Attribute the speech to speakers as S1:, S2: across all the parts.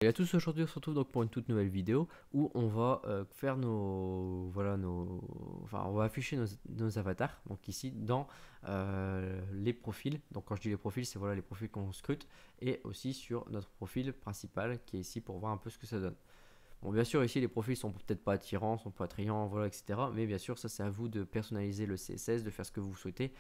S1: Et à tous, aujourd'hui on se retrouve donc pour une toute nouvelle vidéo où on va faire enfin on va afficher nos avatars donc ici dans les profils. Donc quand je dis les profils, c'est voilà les profils qu'on scrute, et aussi sur notre profil principal qui est ici pour voir un peu ce que ça donne. Bon, bien sûr ici les profils sont peut-être pas attirants, sont pas attrayants, voilà, etc. Mais bien sûr ça c'est à vous de personnaliser le CSS, de faire ce que vous souhaitez.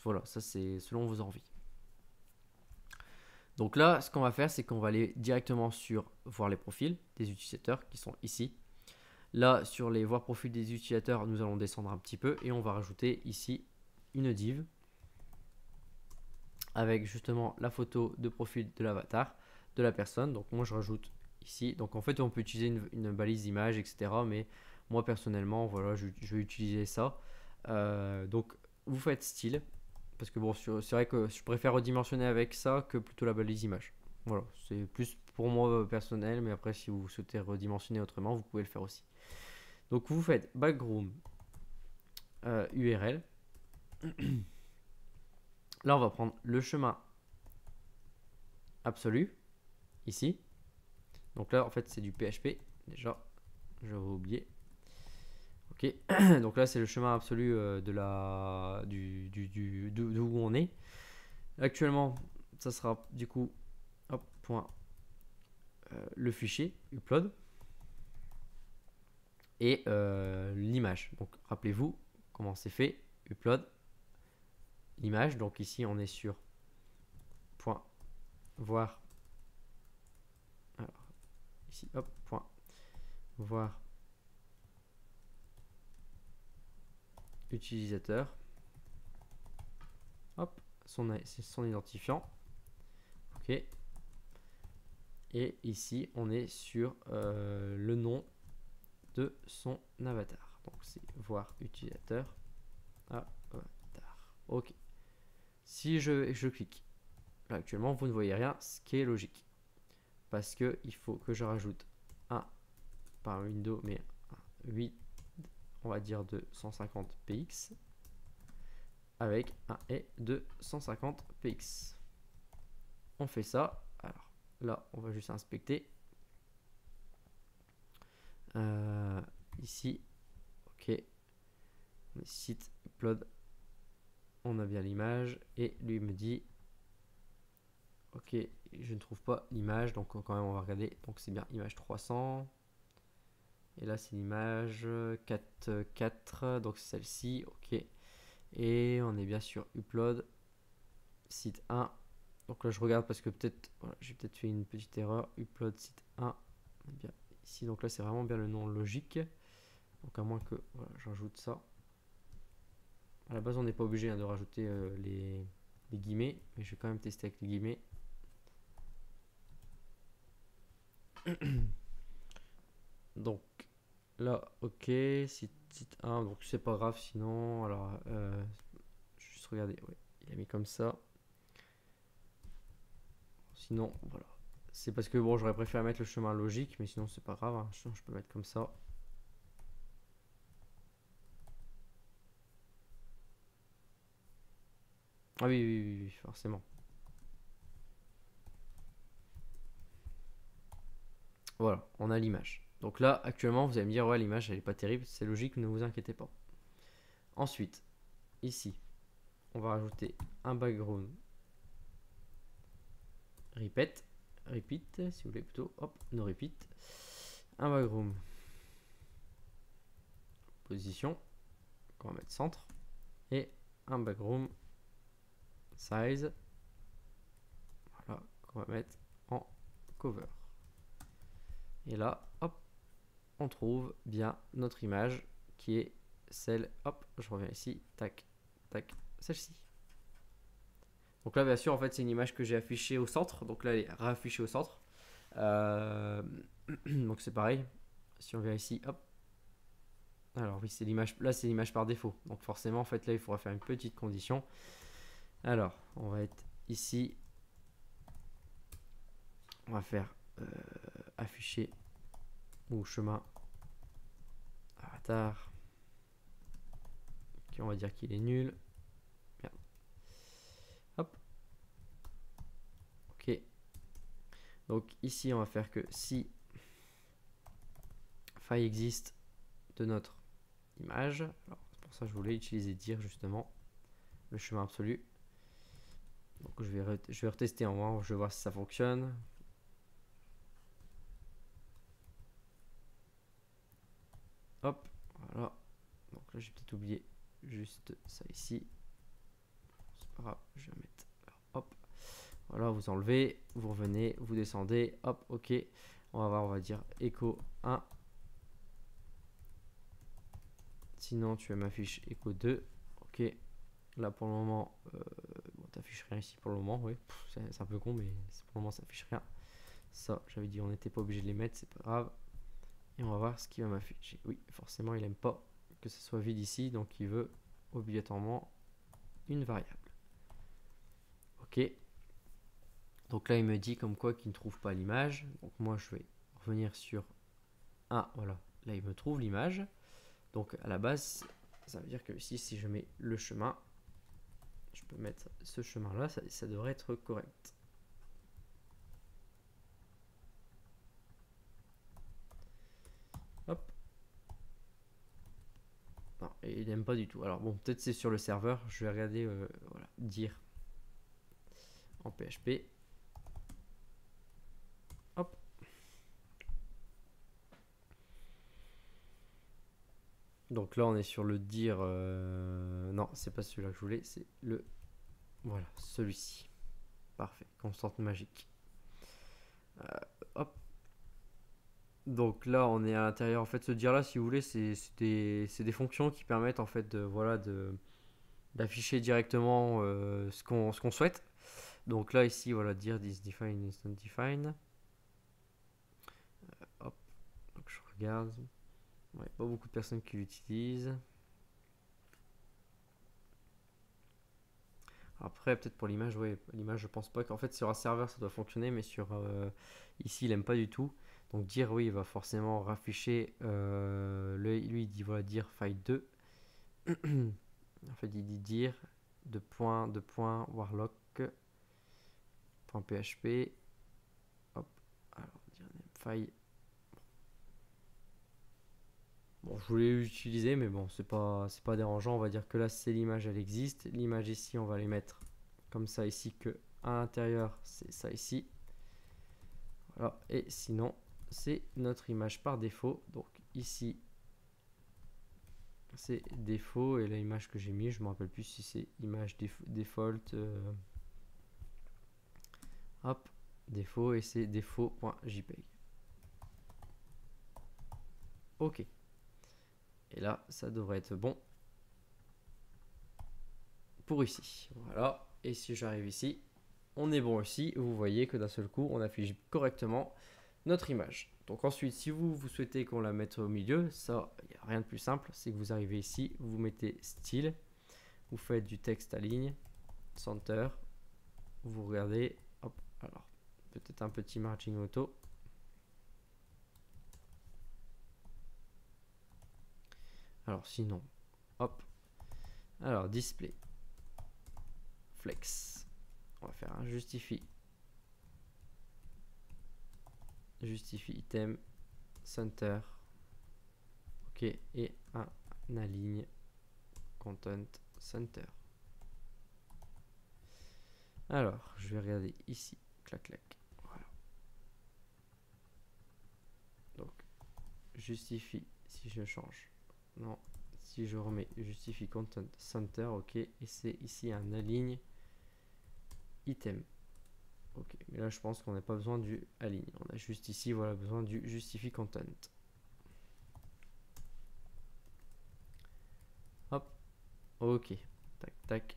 S1: Voilà, ça c'est selon vos envies. Donc là, ce qu'on va faire, c'est qu'on va aller directement sur voir les profils des utilisateurs qui sont ici. Là, sur les voir profils des utilisateurs, nous allons descendre un petit peu et on va rajouter ici une div avec justement la photo de profil de l'avatar de la personne. Donc moi, je rajoute ici. Donc en fait, on peut utiliser une balise image, etc. Mais moi, personnellement, voilà, je vais utiliser ça. Donc, vous faites style. Parce que bon, c'est vrai que je préfère redimensionner avec ça que plutôt la balise image. Voilà, c'est plus pour moi personnel, mais après si vous souhaitez redimensionner autrement, vous pouvez le faire aussi. Donc vous faites background URL. Là, on va prendre le chemin absolu, ici. Donc là, en fait, c'est du PHP. Déjà, j'avais oublié. Ok, donc là, c'est le chemin absolu d'où on est. Actuellement, ça sera du coup, hop, point, le fichier upload et l'image. Donc rappelez-vous comment c'est fait, upload l'image. Donc ici on est sur point voir, alors ici hop, point voir utilisateur, hop, c'est son identifiant, ok, et ici on est sur le nom de son avatar. Donc c'est voir utilisateur avatar, ok. Si je clique là, actuellement vous ne voyez rien, ce qui est logique parce que il faut que je rajoute un par window, mais 8, on va dire de 150 px avec un et de 150 px. On fait ça. Alors là, on va juste inspecter. Ici, ok. Site upload, on a bien l'image et lui me dit ok, je ne trouve pas l'image, donc quand même on va regarder. Donc c'est bien image 300. Et là c'est l'image 4.4, donc c'est celle-ci, ok. Et on est bien sur upload site 1. Donc là je regarde parce que peut-être voilà, j'ai peut-être fait une petite erreur. Upload site 1, on est bien ici. Donc là c'est vraiment bien le nom logique. Donc à moins que voilà, j'ajoute ça. À la base on n'est pas obligé de rajouter les guillemets, mais je vais quand même tester avec les guillemets. Donc là ok, site 1, donc c'est pas grave sinon. Alors juste regarder, ouais, il a mis comme ça. Sinon voilà, c'est parce que bon j'aurais préféré mettre le chemin logique, mais sinon c'est pas grave, hein. Je peux mettre comme ça. Ah oui, oui, oui, oui, forcément. Voilà, on a l'image. Donc là, actuellement, vous allez me dire, ouais, l'image, elle est pas terrible. C'est logique, ne vous inquiétez pas. Ensuite, ici, on va rajouter un background repeat, si vous voulez plutôt, hop, no repeat. Un background position, qu'on va mettre centre. Et un background size, voilà, qu'on va mettre en cover. Et là, hop, on trouve bien notre image qui est celle, hop, je reviens ici, tac, tac, celle-ci. Donc là, bien sûr, en fait, c'est une image que j'ai affichée au centre. Donc là, elle est réaffichée au centre. Donc c'est pareil. Si on vient ici, hop. Alors oui, c'est l'image. Là, c'est l'image par défaut. Donc forcément, en fait, là, il faudra faire une petite condition. Alors, on va être ici. On va faire afficher ou chemin avatar. Okay, on va dire qu'il est nul. Merde. Hop. Ok. Donc ici, on va faire que si faille existe de notre image, alors c'est pour ça que je voulais utiliser dire justement le chemin absolu. Donc je vais retester en moins, je vais voir si ça fonctionne. Hop, voilà. Donc là j'ai peut-être oublié juste ça ici. C'est pas grave, je vais mettre. Alors, hop, voilà, vous enlevez, vous revenez, vous descendez, hop, ok. On va voir, on va dire echo 1. Sinon tu m'affiches echo 2. Ok. Là pour le moment, bon, t'affiches rien ici pour le moment, oui. C'est un peu con, mais pour le moment ça affiche rien. Ça, j'avais dit on n'était pas obligé de les mettre, c'est pas grave. Et on va voir ce qu'il va m'afficher. Oui, forcément il aime pas que ce soit vide ici, donc il veut obligatoirement une variable. Ok. Donc là il me dit comme quoi qu'il ne trouve pas l'image. Donc moi je vais revenir sur voilà. Là il me trouve l'image. Donc à la base, ça veut dire que ici si je mets le chemin, je peux mettre ce chemin là, ça devrait être correct. Hop. Non, et il n'aime pas du tout. Alors bon, peut-être c'est sur le serveur. Je vais regarder, voilà, dire en PHP. Hop. Donc là, on est sur le dire. Non, c'est pas celui-là que je voulais. C'est le. Voilà, celui-ci. Parfait. Constante magique. Hop. Donc là, on est à l'intérieur. En fait, ce dire là, si vous voulez, c'est des fonctions qui permettent en fait de voilà d'afficher directement ce qu'on souhaite. Donc là, ici, voilà, dire this define instant define. Hop. Donc je regarde. Ouais, pas beaucoup de personnes qui l'utilisent. Après, peut-être pour l'image, ouais, l'image, je pense pas qu'en fait sur un serveur ça doit fonctionner, mais sur ici il aime pas du tout. Donc dire oui, il va forcément rafficher. Lui il dit voilà dire file 2. En fait, il dit dire de point warlock.php. Hop, alors dire file. Bon, je voulais l'utiliser, mais bon, c'est pas dérangeant. On va dire que là, c'est l'image, elle existe. L'image ici, on va les mettre comme ça ici, que à l'intérieur, c'est ça ici. Voilà. Et sinon, c'est notre image par défaut. Donc ici, c'est défaut. Et l'image que j'ai mis, je me rappelle plus si c'est image default. Hop, défaut. Et c'est défaut.jpg. Ok. Et là, ça devrait être bon pour ici. Voilà. Et si j'arrive ici, on est bon aussi. Vous voyez que d'un seul coup, on affiche correctement notre image. Donc ensuite, si vous souhaitez qu'on la mette au milieu, ça, il n'y a rien de plus simple. C'est que vous arrivez ici, vous mettez style, vous faites du texte à ligne, center, vous regardez, hop, alors, peut-être un petit margin auto. Alors sinon, hop, alors display, flex, on va faire un justifie item, center, ok, et un aligne content center. Alors, je vais regarder ici, clac clac, voilà. Donc, justifie si je change. Non, si je remets justifie content center, ok, et c'est ici un aligne item. Ok, mais là je pense qu'on n'a pas besoin du aligne. On a juste ici, voilà, besoin du justifie content. Hop, ok, tac tac.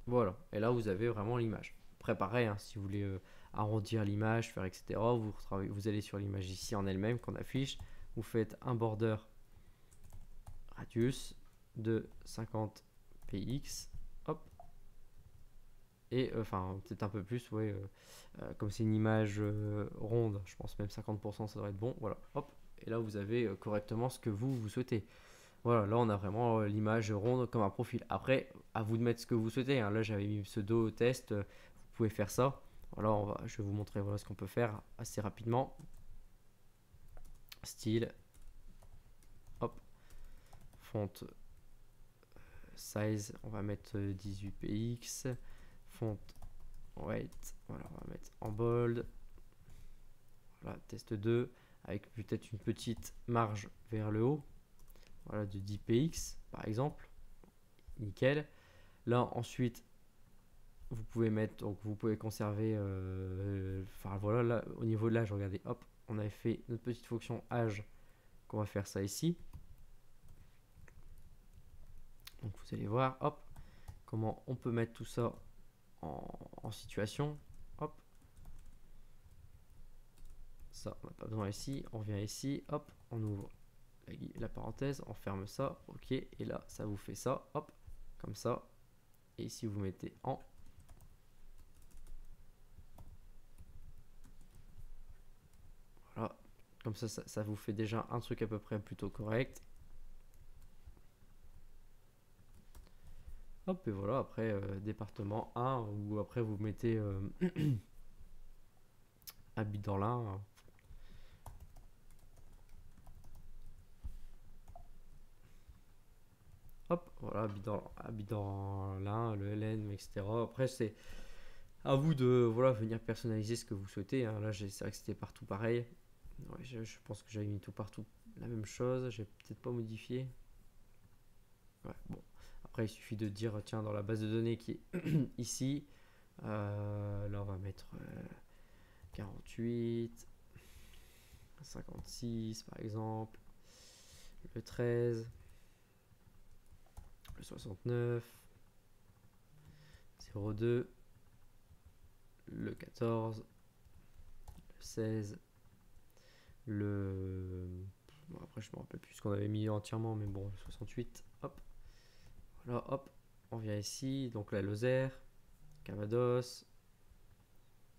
S1: Voilà, et là vous avez vraiment l'image. Après pareil, hein, si vous voulez arrondir l'image, faire etc. Vous allez sur l'image ici en elle-même qu'on affiche. Vous faites un border radius de 50 px. Hop. Et enfin peut-être un peu plus, ouais, comme c'est une image ronde, je pense même 50% ça devrait être bon. Voilà, hop. Et là vous avez correctement ce que vous souhaitez. Voilà, là on a vraiment l'image ronde comme un profil. Après, à vous de mettre ce que vous souhaitez, hein. Là j'avais mis pseudo test, vous pouvez faire ça. Voilà, je vais vous montrer voilà ce qu'on peut faire assez rapidement. Style, hop, font size, on va mettre 18px, font weight, voilà, on va mettre en bold. Voilà, test 2 avec peut-être une petite marge vers le haut, voilà, de 10px par exemple, nickel. Là ensuite vous pouvez mettre, donc vous pouvez conserver, enfin voilà, là au niveau de l'âge, regardez, hop, on avait fait notre petite fonction âge, qu'on va faire ça ici. Donc vous allez voir, hop, comment on peut mettre tout ça en situation, hop. Ça, on n'a pas besoin ici, on vient ici, hop, on ouvre la parenthèse, on ferme ça, ok, et là, ça vous fait ça, hop, comme ça, et ici, vous mettez en. Voilà, comme ça vous fait déjà un truc à peu près plutôt correct. Hop, et voilà, après, département 1, ou après, vous mettez habit dans l'un. Hop, voilà, habit dans l'un, le LN, etc. Après, c'est à vous de voilà, venir personnaliser ce que vous souhaitez. Hein. Là, c'est vrai que c'était partout pareil. Ouais, je pense que j'avais mis tout partout la même chose. J'ai peut-être pas modifié. Ouais, bon. Après, il suffit de dire, tiens, dans la base de données qui est ici, là, on va mettre 48, 56 par exemple, le 13, le 69, 02, le 14, le 16, le... Bon, après, je me rappelle plus ce qu'on avait mis entièrement, mais bon, le 68, hop. Voilà, hop, on vient ici, donc la Lozère, Cavados,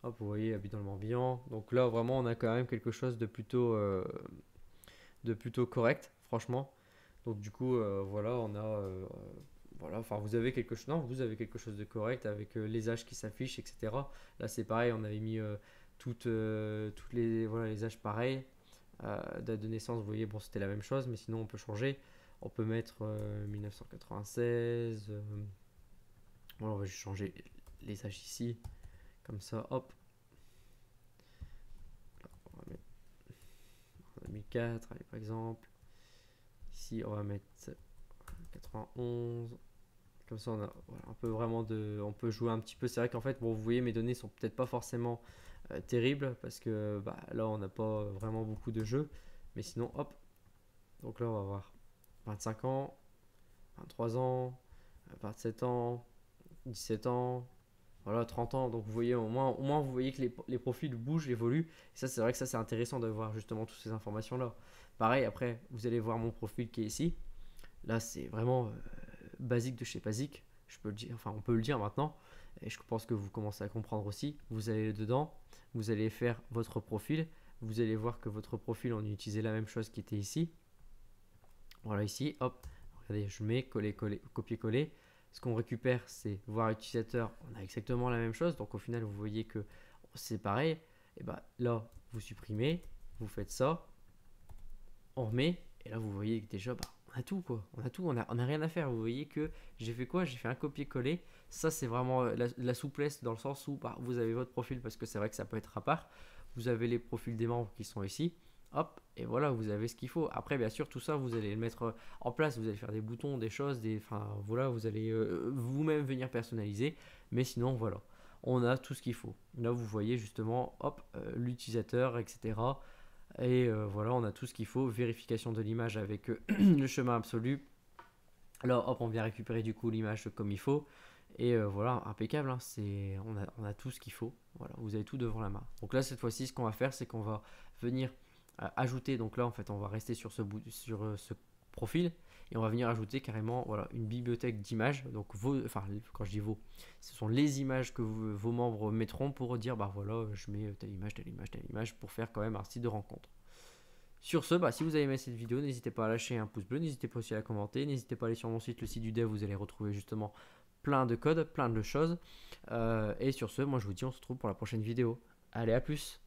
S1: hop, vous voyez, habite dans le Morbihan. Donc là, vraiment, on a quand même quelque chose de plutôt correct, franchement. Donc du coup, voilà, on a, voilà, enfin, vous avez quelque chose, non, vous avez quelque chose de correct avec les âges qui s'affichent, etc. Là, c'est pareil, on avait mis toutes les, voilà, les âges pareils. Date de naissance, vous voyez, bon, c'était la même chose, mais sinon, on peut changer. On peut mettre 1996. Voilà, on va juste changer les âges ici. Comme ça, hop. Là, on va mettre 2004, allez, par exemple. Ici, on va mettre 91. Comme ça, voilà, on peut vraiment on peut jouer un petit peu. C'est vrai qu'en fait, bon, vous voyez, mes données sont peut-être pas forcément terribles parce que bah, là, on n'a pas vraiment beaucoup de jeux. Mais sinon, hop. Donc là, on va avoir 25 ans, 23 ans, 27 ans, 17 ans, voilà, 30 ans. Donc vous voyez, au moins vous voyez que les profils bougent, évoluent. Et ça, c'est vrai que ça, c'est intéressant de voir justement toutes ces informations-là. Pareil, après, vous allez voir mon profil qui est ici. Là, c'est vraiment basique de chez basique. Je peux le dire, enfin, on peut le dire maintenant. Et je pense que vous commencez à comprendre aussi. Vous allez dedans, vous allez faire votre profil. Vous allez voir que votre profil, on utilisait la même chose qui était ici. Voilà, ici, hop. Regardez, je mets coller, coller, copier-coller. Ce qu'on récupère, c'est voir utilisateur. On a exactement la même chose. Donc au final, vous voyez que c'est pareil. Et bah là, vous supprimez, vous faites ça, on remet. Et là, vous voyez que déjà, bah, on a tout quoi. On a tout, on a rien à faire. Vous voyez que j'ai fait quoi? J'ai fait un copier-coller. Ça, c'est vraiment la souplesse dans le sens où bah, vous avez votre profil parce que c'est vrai que ça peut être à part. Vous avez les profils des membres qui sont ici. Hop, et voilà, vous avez ce qu'il faut. Après, bien sûr, tout ça, vous allez le mettre en place. Vous allez faire des boutons, des choses, enfin, voilà, vous allez vous-même venir personnaliser. Mais sinon, voilà, on a tout ce qu'il faut. Là, vous voyez justement, hop, l'utilisateur, etc. Et voilà, on a tout ce qu'il faut. Vérification de l'image avec le chemin absolu. Alors, hop, on vient récupérer du coup l'image comme il faut. Et voilà, impeccable, hein, on a tout ce qu'il faut. Voilà, vous avez tout devant la main. Donc là, cette fois-ci, ce qu'on va faire, c'est qu'on va venir ajouter. Donc là, en fait, on va rester sur ce profil et on va venir ajouter carrément voilà, une bibliothèque d'images. Donc, enfin, quand je dis vos, ce sont les images que vos membres mettront pour dire bah voilà, je mets telle image, telle image, telle image pour faire quand même un site de rencontre. Sur ce, bah, si vous avez aimé cette vidéo, n'hésitez pas à lâcher un pouce bleu, n'hésitez pas aussi à la commenter, n'hésitez pas à aller sur mon site, le site du dev, vous allez retrouver justement plein de codes, plein de choses. Et sur ce, moi je vous dis on se retrouve pour la prochaine vidéo. Allez, à plus!